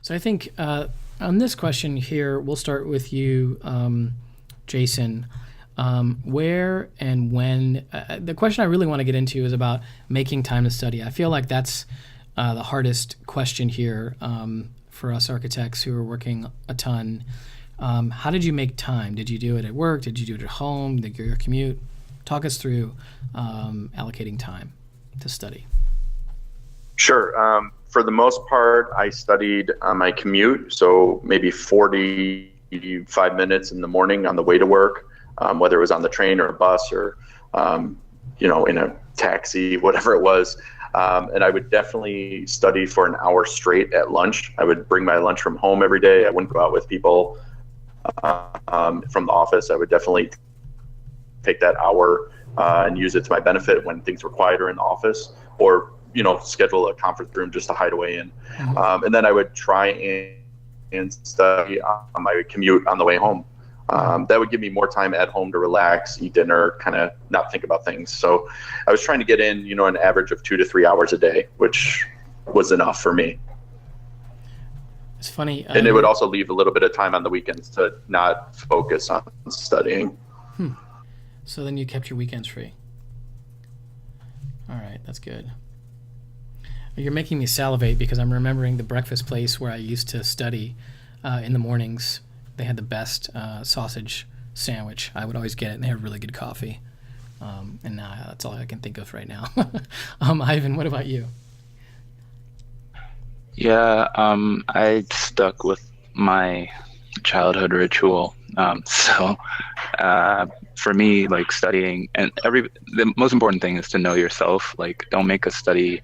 So I think on this question here, we'll start with you, Jason. Where and when? The question I really want to get into is about making time to study. I feel like that's the hardest question here for us architects who are working a ton. How did you make time? Did you do it at work? Did you do it at home? Did your commute? Talk us through allocating time to study. Sure. For the most part, I studied on my commute, so maybe 45 minutes in the morning on the way to work, whether it was on the train or a bus or, in a taxi, whatever it was. And I would definitely study for an hour straight at lunch. I would bring my lunch from home every day. I wouldn't go out with people from the office. I would definitely take that hour and use it to my benefit when things were quieter in the office, or schedule a conference room just to hide away in. And then I would try and study on my commute on the way home. That would give me more time at home to relax, eat dinner, kind of not think about things. So I was trying to get in, an average of 2 to 3 hours a day, which was enough for me. It's funny. And it would also leave a little bit of time on the weekends to not focus on studying. So then you kept your weekends free. All right, that's good. You're making me salivate because I'm remembering the breakfast place where I used to study in the mornings. They had the best sausage sandwich. I would always get it, and they had really good coffee. And now that's all I can think of right now. Ivan, what about you? Yeah, I stuck with my childhood ritual. For me, like studying, and the most important thing is to know yourself. Like, don't make a study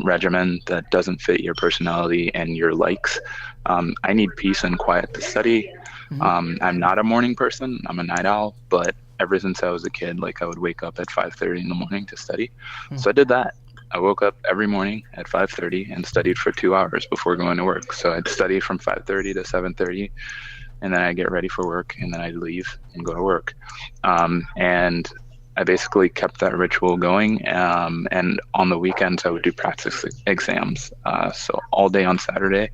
regimen that doesn't fit your personality and your likes. I need peace and quiet to study. I'm not a morning person. I'm a night owl, but ever since I was a kid, like I would wake up at 5:30 in the morning to study. So I did that. I woke up every morning at 5:30 and studied for 2 hours before going to work. So I'd study from 5:30 to 7:30. And then I get ready for work, and then I leave and go to work. And I basically kept that ritual going. And on the weekends, I would do practice exams. So all day on Saturday,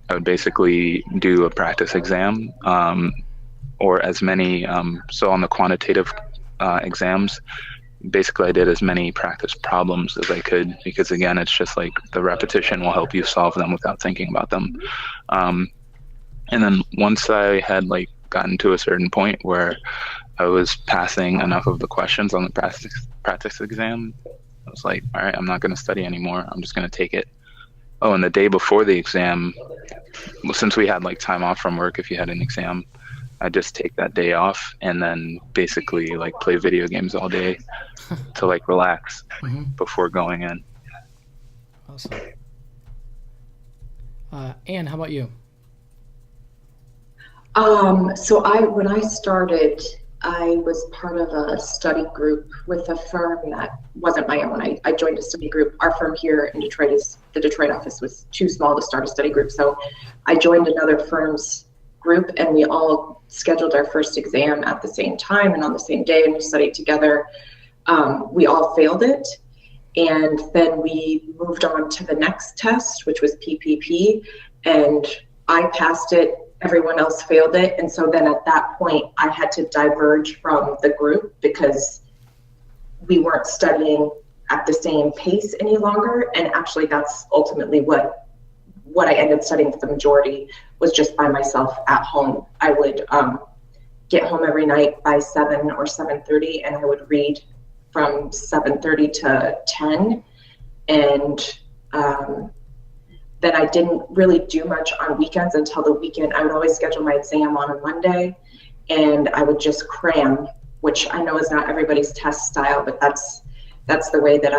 I would basically do a practice exam, or as many. So on the quantitative exams, basically I did as many practice problems as I could, because again, it's just like the repetition will help you solve them without thinking about them. And then once I had gotten to a certain point where I was passing enough of the questions on the practice exam, I was like, all right, I'm not going to study anymore. I'm just going to take it. Oh, and the day before the exam, since we had time off from work, if you had an exam, I just take that day off and then basically play video games all day to relax before going in. Awesome. Anne, how about you? So when I started, I was part of a study group with a firm that wasn't my own. I joined a study group. Our firm here in Detroit the Detroit office was too small to start a study group. So I joined another firm's group, and we all scheduled our first exam at the same time and on the same day, and we studied together. We all failed it. And then we moved on to the next test, which was PPP, and I passed it. Everyone else failed it. And so then at that point, I had to diverge from the group because we weren't studying at the same pace any longer. And actually, that's ultimately what I ended up studying for the majority, was just by myself at home. I would get home every night by 7 or 7:30, and I would read from 7:30 to 10. And then I didn't really do much on weekends until the weekend. I would always schedule my exam on a Monday, and I would just cram, which I know is not everybody's test style, but that's the way that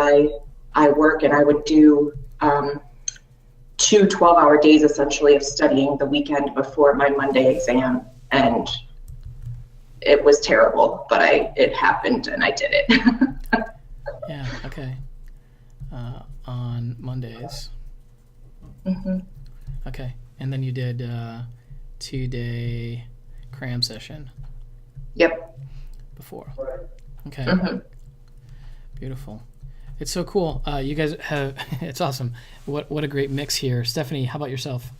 I work. And I would do 2 12-hour days essentially of studying the weekend before my Monday exam. And it was terrible, but it happened and I did it. Yeah, okay. On Mondays. Okay, and then you did 2-day cram session. Yep. Before. Okay. Beautiful. It's so cool. You guys have, it's awesome. What a great mix here. Stephanie, how about yourself?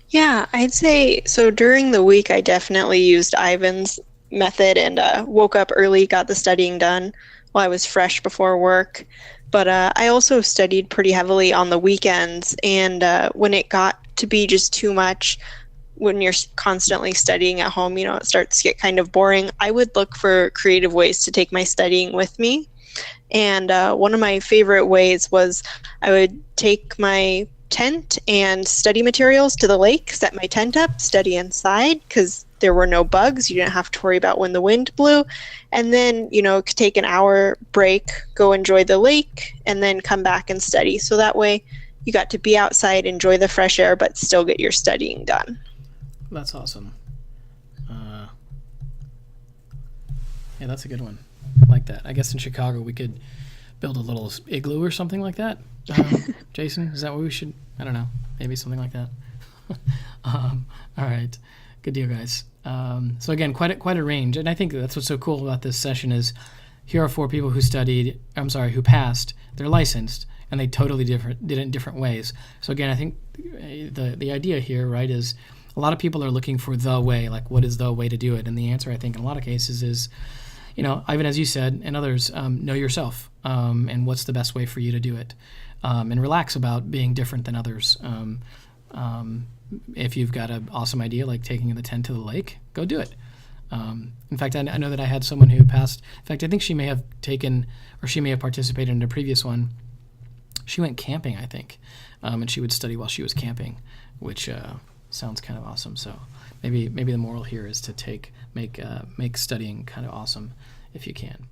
Yeah, I'd say so. During the week, I definitely used Ivan's method and woke up early, got the studying done while I was fresh before work. But I also studied pretty heavily on the weekends, and when it got to be just too much, when you're constantly studying at home, it starts to get kind of boring. I would look for creative ways to take my studying with me. And one of my favorite ways was I would take my tent and study materials to the lake, set my tent up, study inside because there were no bugs. You didn't have to worry about when the wind blew. And then, take an hour break, go enjoy the lake, and then come back and study. So that way you got to be outside, enjoy the fresh air, but still get your studying done. That's awesome. Yeah, that's a good one. I like that. I guess in Chicago we could build a little igloo or something like that. Jason, is that what we should? I don't know. Maybe something like that. All right. Good deal, guys. So again, quite a range, and I think that's what's so cool about this session is here are 4 people who passed. They're licensed, and they totally did it in different ways. So again, I think the idea here, right, is a lot of people are looking for the way, like what is the way to do it, and the answer I think in a lot of cases is, Ivan, as you said, and others, know yourself, and what's the best way for you to do it, and relax about being different than others. If you've got an awesome idea like taking the tent to the lake, go do it. In fact, I know that I had someone who passed. In fact, I think she may have participated in a previous one. She went camping, I think, and she would study while she was camping, which sounds kind of awesome. So maybe the moral here is to make studying kind of awesome if you can.